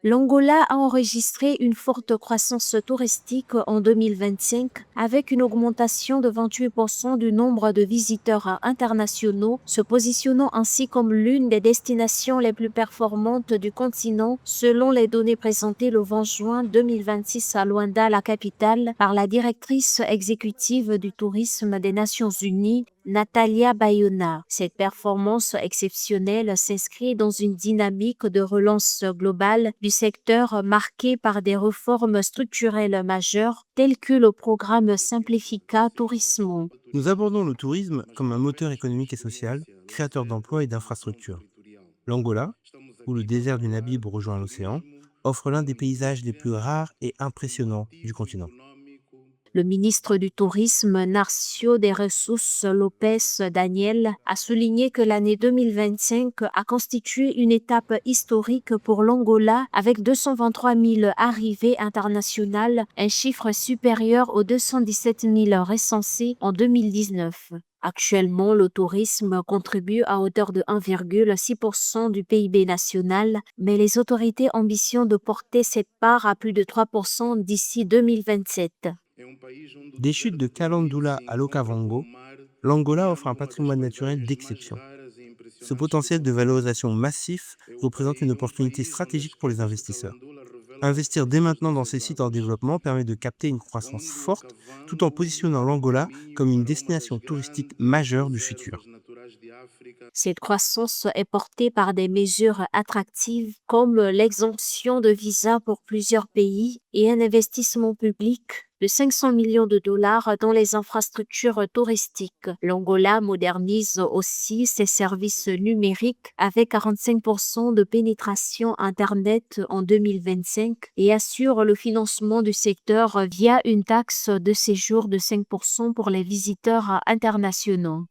L'Angola a enregistré une forte croissance touristique en 2025 avec une augmentation de 28% du nombre de visiteurs internationaux, se positionnant ainsi comme l'une des destinations les plus performantes du continent selon les données présentées le 20 juin 2026 à Luanda, la capitale, par la directrice exécutive du tourisme des Nations Unies, Natalia Bayona. Cette performance exceptionnelle s'inscrit dans une dynamique de relance globale du secteur marquée par des réformes structurelles majeures telles que le programme Simplifica Tourismo. Nous abordons le tourisme comme un moteur économique et social, créateur d'emplois et d'infrastructures. L'Angola, où le désert du Namib rejoint l'océan, offre l'un des paysages les plus rares et impressionnants du continent. Le ministre du Tourisme, Narcio de Jesus Lopez Daniel, a souligné que l'année 2025 a constitué une étape historique pour l'Angola avec 223 000 arrivées internationales, un chiffre supérieur aux 217 000 recensés en 2019. Actuellement, le tourisme contribue à hauteur de 1,6% du PIB national, mais les autorités ambitionnent de porter cette part à plus de 3% d'ici 2027. Des chutes de Calandula à l'Okavango, l'Angola offre un patrimoine naturel d'exception. Ce potentiel de valorisation massif représente une opportunité stratégique pour les investisseurs. Investir dès maintenant dans ces sites en développement permet de capter une croissance forte tout en positionnant l'Angola comme une destination touristique majeure du futur. Cette croissance est portée par des mesures attractives comme l'exemption de visa pour plusieurs pays et un investissement public de 500 millions de dollars dans les infrastructures touristiques. L'Angola modernise aussi ses services numériques avec 45% de pénétration Internet en 2025 et assure le financement du secteur via une taxe de séjour de 5% pour les visiteurs internationaux.